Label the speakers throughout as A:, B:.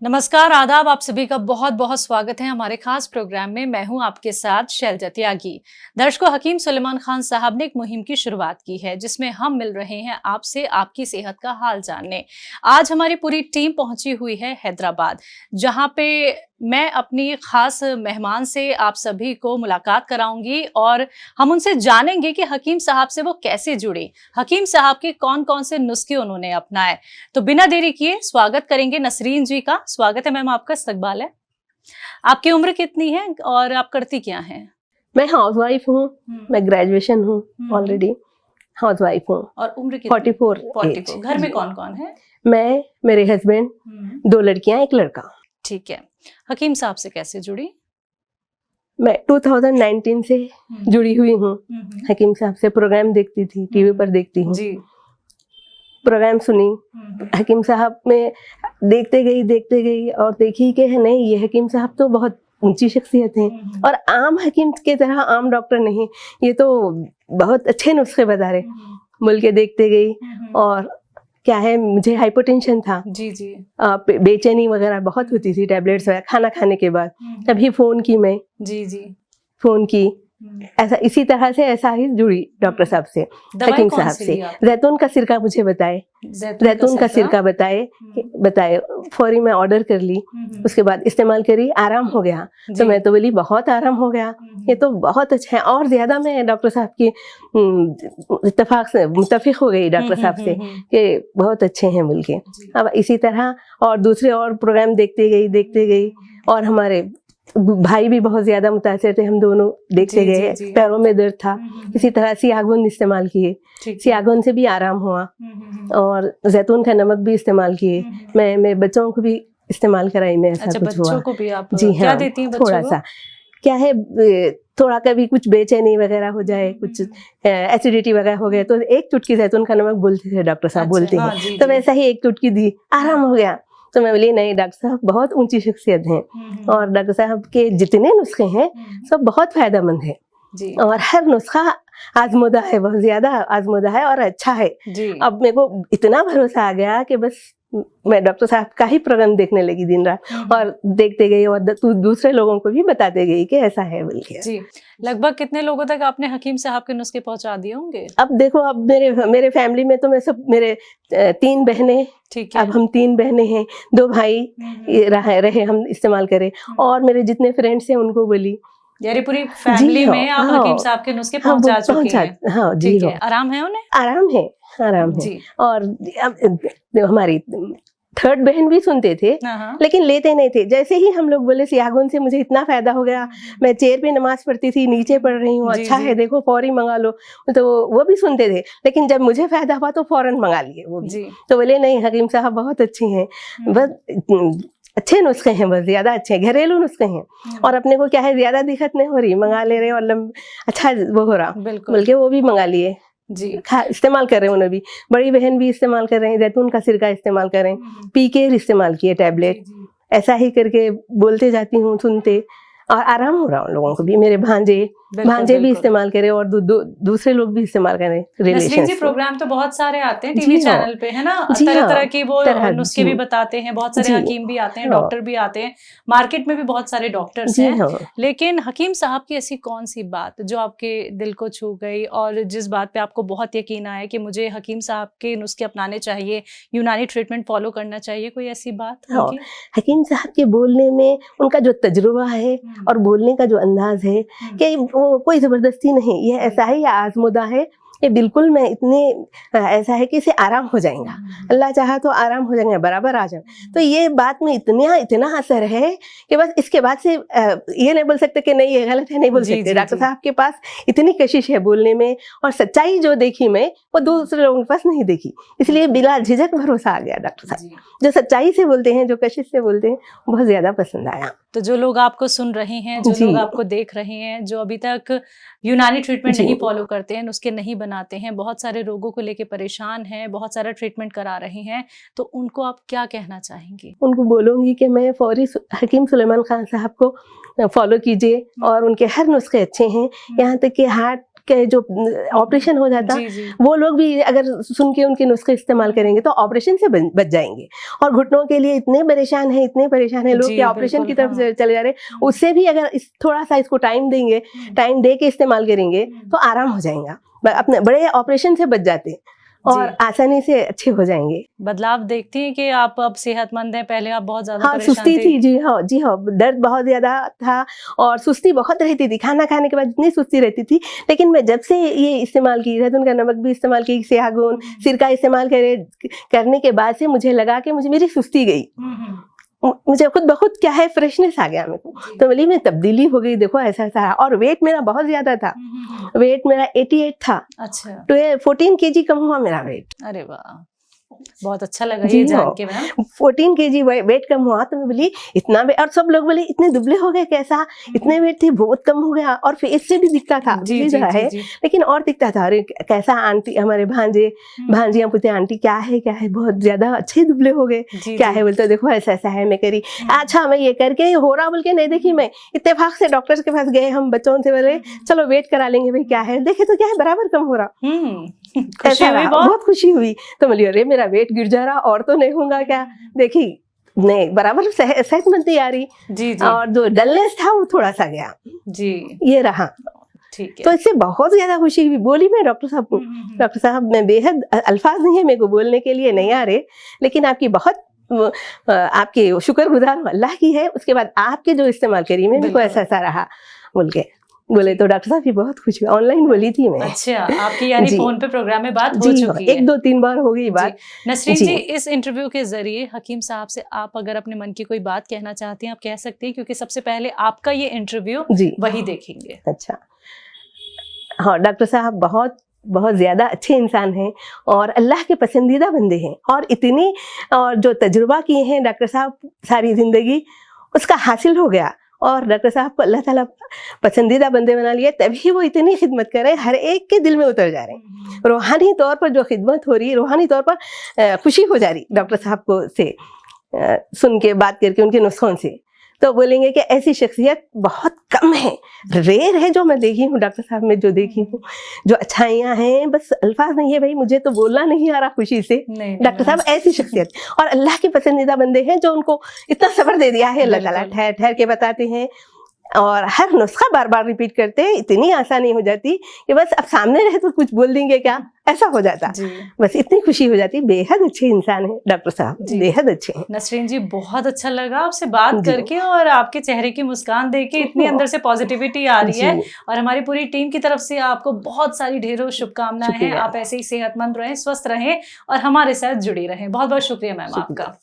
A: नमस्कार, आदाब। आप सभी का बहुत बहुत स्वागत है हमारे खास प्रोग्राम में। मैं हूं आपके साथ शैलजा त्यागी। दर्शकों, हकीम सुलेमान खान साहब ने एक मुहिम की शुरुआत की है जिसमें हम मिल रहे हैं आपसे आपकी सेहत का हाल जानने। आज हमारी पूरी टीम पहुंची हुई है हैदराबाद, जहां पे मैं अपनी खास मेहमान से आप सभी को मुलाकात कराऊंगी और हम उनसे जानेंगे कि हकीम साहब से वो कैसे जुड़े, हकीम साहब के कौन कौन से नुस्खे उन्होंने अपनाए। तो बिना देरी किए स्वागत करेंगे नसरीन जी का। स्वागत है मैम, आपका इस्तकबाल है। आपकी उम्र कितनी है और आप करती क्या हैं?
B: मैं हाउसवाइफ हूँ। मैं ग्रेजुएशन हूँ ऑलरेडी, हाउसवाइफ हूँ।
A: और उम्र कितनी?
B: 44।
A: घर में कौन कौन है?
B: मैं, मेरे हस्बैंड, 2 लड़कियां, 1 लड़का।
A: ठीक है। हकीम साहब से कैसे जुड़ी?
B: मैं 2019 से जुड़ी हुई हूँ। हकीम साहब से प्रोग्राम देखती थी, टीवी पर देखती हूँ जी। प्रोग्राम सुनी, हकीम साहब में देखते गई और देखी कि नहीं, ये हकीम साहब तो बहुत ऊंची शख्सियत है और आम हकीम के तरह आम डॉक्टर नहीं, ये तो बहुत अच्छे नुस्खे बता रहे। बोल के देखते गई। और क्या है, मुझे हाइपरटेंशन था
A: जी जी,
B: बेचैनी वगैरह बहुत होती थी, टैबलेट्स वगैरह खाना खाने के बाद। तभी फोन की मैं
A: जी,
B: फोन की, ऐसा इसी तरह से ऐसा ही जुड़ी डॉक्टर साहब से, हकीम साहब से। जैतून का सिरका मुझे बताए, जैतून का सिरका बताए फौरी मैं ऑर्डर कर ली। उसके बाद इस्तेमाल करी, आराम हो गया। तो मैं तो बोली बहुत आराम हो गया, ये तो बहुत अच्छा है। और ज्यादा मैं डॉक्टर साहब की इत्तेफाक से मुतफिक हो गई डॉक्टर साहब से कि बहुत अच्छे हैं बोल के। अब इसी तरह और दूसरे और प्रोग्राम देखते गई और हमारे भाई भी बहुत ज्यादा मुतासिर थे, हम दोनों देखते गए। पैरों में दर्द था, इसी तरह सियागुन इस्तेमाल किए, सियागुन से भी आराम हुआ। और जैतून का नमक भी इस्तेमाल किए। मैं बच्चों को भी इस्तेमाल कराई, मैं ऐसा कुछ हुआ।
A: को भी आप
B: जी
A: क्या
B: हाँ,
A: देती हैं बच्चों
B: थोड़ा
A: को?
B: सा क्या है, थोड़ा कभी कुछ बेचैनी वगैरह हो जाए, कुछ एसिडिटी वगैरह हो गए तो 1 चुटकी जैतून का नमक बोलते थे डॉक्टर साहब, बोलते हैं। तो वैसा ही 1 चुटकी दी, आराम हो गया। तो मैं बोली नहीं, डॉक्टर साहब बहुत ऊंची शख्सियत हैं और डॉक्टर साहब के जितने नुस्खे हैं सब बहुत फायदेमंद है और हर नुस्खा आजमुदा है, बहुत ज्यादा आजमुदा है और अच्छा है। अब मेरे को इतना भरोसा आ गया कि बस मैं डॉक्टर साहब का ही प्रोग्राम देखने लगी दिन रात और देखते गई और दूसरे लोगों को भी बताते गई कि ऐसा है बोल के।
A: जी। लगभग कितने लोगों तक आपने हकीम साहब के नुस्खे पहुंचा दिए होंगे?
B: अब देखो, अब मेरे फैमिली में तो मैं सब, मेरे 3 बहनें, अब हम 3 बहनें हैं, 2 भाई रहे हम इस्तेमाल करें और मेरे जितने फ्रेंड्स हैं उनको बोली।
A: यानी पूरी फैमिली में आप हकीम साहब के नुस्खे पहुंचा चुकी हैं।
B: हाँ जी,
A: है। आराम है उन्हें?
B: आराम है जी। और हमारी 3rd बहन भी सुनते थे लेकिन लेते नहीं थे। जैसे ही हम लोग बोले सियागुन से मुझे इतना फायदा हो गया, मैं चेयर पे नमाज पढ़ती थी, नीचे पढ़ रही हूँ, अच्छा है देखो फौरी मंगा लो, तो वो भी सुनते थे। लेकिन जब मुझे फायदा हुआ तो फौरन मंगा लिए वो भी। तो बोले नहीं, हकीम साहब बहुत अच्छे हैं, बस अच्छे नुस्खे हैं, बस ज्यादा अच्छे घरेलू नुस्खे हैं और अपने को क्या है, ज्यादा दिक्कत नहीं हो रही, मंगा ले रहे और अच्छा वो हो रहा, बल्कि वो भी मंगा लिए जी, इस्तेमाल कर रहे हैं। उन्हें भी, बड़ी बहन भी इस्तेमाल कर रहे हैं, जैतून का सिरका इस्तेमाल कर रहे हैं, पीके इस्तेमाल किए टैबलेट, ऐसा ही करके बोलते जाती हूँ, सुनते और आराम हो रहा उन लोगों को भी। मेरे भांजे भी इस्तेमाल करें और दूसरे लोग भी इस्तेमाल करें।
A: नसरीन जी, प्रोग्राम तो बहुत सारे आते हैं टीवी चैनल पे, है ना? तरह तरह की वो नुस्खे भी बताते हैं, बहुत सारे हकीम भी आते हैं, डॉक्टर भी आते हैं, मार्केट में भी बहुत सारे डॉक्टर्स हैं। लेकिन हकीम साहब की ऐसी कौन सी बात जो आपके दिल को छू गई और जिस बात पे आपको बहुत यकीन आया कि मुझे हकीम साहब के नुस्खे अपनाने चाहिए, यूनानी ट्रीटमेंट फॉलो करना चाहिए? कोई ऐसी बात?
B: हकीम साहब के बोलने में उनका जो तजुर्बा है और बोलने का जो अंदाज है कि वो कोई जबरदस्ती नहीं, ये ऐसा ही आजमुदा है, ये बिल्कुल मैं इतने ऐसा है कि इसे आराम हो जाएगा, अल्लाह चाहा तो आराम हो जाएगा, बराबर आ जाए। तो ये बात में इतना असर है कि बस इसके बाद से ये नहीं बोल सकते कि नहीं ये गलत है, नहीं बोल सकते। डॉक्टर साहब के पास इतनी कशिश है बोलने में और सच्चाई जो देखी मैं वो दूसरे लोगों के पास नहीं देखी, इसलिए बिला झिझक भरोसा आ गया। डॉक्टर साहब जो सच्चाई से बोलते हैं, जो कशिश से बोलते हैं, बहुत ज्यादा पसंद आया।
A: तो जो लोग आपको सुन रहे हैं, जो लोग आपको देख रहे हैं, जो अभी तक यूनानी ट्रीटमेंट नहीं फॉलो करते हैं, नुस्खे नहीं बनाते हैं, बहुत सारे रोगों को लेके परेशान हैं, बहुत सारा ट्रीटमेंट करा रहे हैं, तो उनको आप क्या कहना चाहेंगी?
B: उनको बोलूंगी कि मैं फौरी हकीम सुलेमान खान साहब को फॉलो कीजिए और उनके हर नुस्खे अच्छे हैं। यहाँ तक कि हार्ट के जो ऑपरेशन हो जाता, वो लोग भी अगर सुन के उनके नुस्खे इस्तेमाल करेंगे तो ऑपरेशन से बच जाएंगे। और घुटनों के लिए इतने परेशान है लोग कि ऑपरेशन की तरफ चले जा रहे हैं। उससे भी अगर थोड़ा सा इसको टाइम देंगे, टाइम दे के इस्तेमाल करेंगे तो आराम हो जाएगा। अपने बड़े ऑपरेशन से बच जाते हैं और आसानी से अच्छे हो जाएंगे।
A: बदलाव देखती हैं कि आप अब सेहतमंद हैं, पहले आप बहुत ज्यादा
B: हाँ, सुस्ती थी। जी हाँ, दर्द बहुत ज्यादा था और सुस्ती बहुत रहती थी। खाना खाने के बाद इतनी सुस्ती रहती थी। लेकिन मैं जब से ये इस्तेमाल की, जैतून का नमक भी इस्तेमाल की, सियागून सिरका इस्तेमाल करने के बाद से मुझे लगा कि मुझे मेरी सुस्ती गई। मुझे खुद बहुत क्या है फ्रेशनेस आ गया मेरे को। तो बोली मैं तब्दीली हो गई, देखो ऐसा ऐसा। और वेट मेरा बहुत ज्यादा था, वेट मेरा 88 था।
A: अच्छा,
B: तो 14 kg कम हुआ मेरा वेट।
A: अरे वाह, बहुत अच्छा लगा ये जान के मैम।
B: 14 kg वेट कम हुआ। तो मैं बोली इतना वेट, और सब लोग बोले इतने दुबले हो गए कैसा, इतने वेट थे, बहुत कम हो गया। और फेस से भी दिखता था है, लेकिन और दिखता था अरे कैसा आंटी, हमारे भांजियां पूछते आंटी क्या है, बहुत ज्यादा अच्छे दुबले हो गए, क्या है। बोलते देखो ऐसा ऐसा है। मैं करी अच्छा, मैं ये करके हो रहा बोल के नहीं देखी। मैं इत्तेफाक से डॉक्टर के पास गए, हम बच्चों से बोले चलो वेट करा लेंगे भाई क्या है। देखे तो क्या है, बराबर कम हो रहा। बहुत खुशी हुई। तो बोली अरे मेरा वेट गिर जा रहा, और तो नहीं होगा क्या। देखी नहीं, बराबर सेहतमंदी आ रही। जी। और जो डलनेस था वो थोड़ा सा गया। जी, ये रहा। ठीक है। तो इससे बहुत ज्यादा खुशी हुई। बोली मैं डॉक्टर साहब को, डॉक्टर साहब मैं बेहद, अल्फाज नहीं है मेरे को बोलने के लिए, नहीं आ रहे, लेकिन आपकी बहुत आपके शुक्रगुजार हूं, अल्लाह की है। उसके बाद आपके जो इस्तेमाल करी मेरे को ऐसा ऐसा रहा बोल के बोले। तो डॉक्टर साहब भी बहुत खुश हुए। ऑनलाइन बोली थी मैं।
A: अच्छा, आपकी यानी फोन पे प्रोग्राम में बात हो चुकी है?
B: 1-2-3 बार हो गई बात।
A: नसरीन जी, इस इंटरव्यू के जरिए हकीम साहब से आप अगर अपने मन की कोई बात कहना चाहती हैं, आप कह सकती हैं, क्योंकि सबसे पहले आपका ये इंटरव्यू वही देखेंगे। अच्छा,
B: हाँ, डॉक्टर साहब बहुत बहुत ज्यादा अच्छे इंसान हैं और अल्लाह के पसंदीदा बंदे हैं। और इतनी, और जो तजुर्बा किए हैं डॉक्टर साहब सारी जिंदगी, उसका हासिल हो गया। और डॉक्टर साहब को अल्लाह ताला पसंदीदा बंदे बना लिए, तभी वो इतनी खिदमत कर रहे हैं, हर एक के दिल में उतर जा रहे हैं। रूहानी तौर पर जो खिदमत हो रही है, रूहानी तौर पर खुशी हो जा रही डॉक्टर साहब को से सुन के, बात करके, उनके नुस्खों से। तो बोलेंगे कि ऐसी शख्सियत बहुत कम है, रेयर है जो मैं देखी हूँ डॉक्टर साहब में, जो देखी हूँ, जो अच्छाइयाँ हैं, बस अल्फाज नहीं है भाई, मुझे तो बोलना नहीं आ रहा खुशी से। डॉक्टर साहब ऐसी शख्सियत, और अल्लाह के पसंदीदा बंदे हैं जो उनको इतना सब्र दे दिया है अल्लाह ताला। ठहर ठहर के बताते हैं और हर नुस्खा बार बार रिपीट करते हैं। इतनी आसानी हो जाती कि बस अब सामने रहे तो कुछ बोल देंगे क्या, ऐसा हो जाता। बस इतनी खुशी हो जाती। बेहद अच्छे इंसान है डॉक्टर साहब, बेहद अच्छे हैं।
A: नसरीन जी, बहुत अच्छा लगा आपसे बात करके, और आपके चेहरे की मुस्कान देख के इतनी अंदर से पॉजिटिविटी आ रही है। और हमारी पूरी टीम की तरफ से आपको बहुत सारी ढेरों शुभकामनाएं हैं। आप ऐसे ही सेहतमंद रहें, स्वस्थ रहें और हमारे साथ जुड़ी रहें। बहुत बहुत शुक्रिया मैम आपका।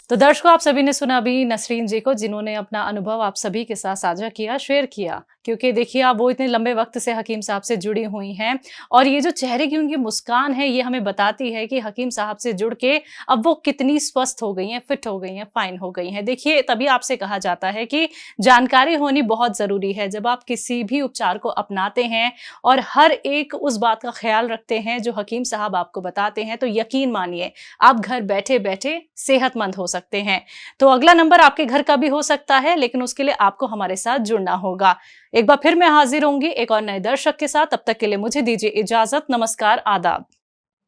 A: तो दर्शकों, आप सभी ने सुना अभी नसरीन जी को, जिन्होंने अपना अनुभव आप सभी के साथ साझा किया, शेयर किया। क्योंकि देखिए, आप वो इतने लंबे वक्त से हकीम साहब से जुड़ी हुई हैं, और ये जो चेहरे की उनकी मुस्कान है, ये हमें बताती है कि हकीम साहब से जुड़ के अब वो कितनी स्वस्थ हो गई हैं, फिट हो गई हैं, फाइन हो गई हैं। देखिए, तभी आपसे कहा जाता है कि जानकारी होनी बहुत ज़रूरी है। जब आप किसी भी उपचार को अपनाते हैं और हर एक उस बात का ख्याल रखते हैं जो हकीम साहब आपको बताते हैं, तो यकीन मानिए आप घर बैठे बैठे सेहतमंद हो सकते हैं। तो अगला नंबर आपके घर का भी हो सकता है, लेकिन उसके लिए आपको हमारे साथ जुड़ना होगा। एक बार फिर मैं हाजिर होंगी एक और नए दर्शक के साथ। तब तक के लिए मुझे दीजिए इजाजत। नमस्कार, आदाब।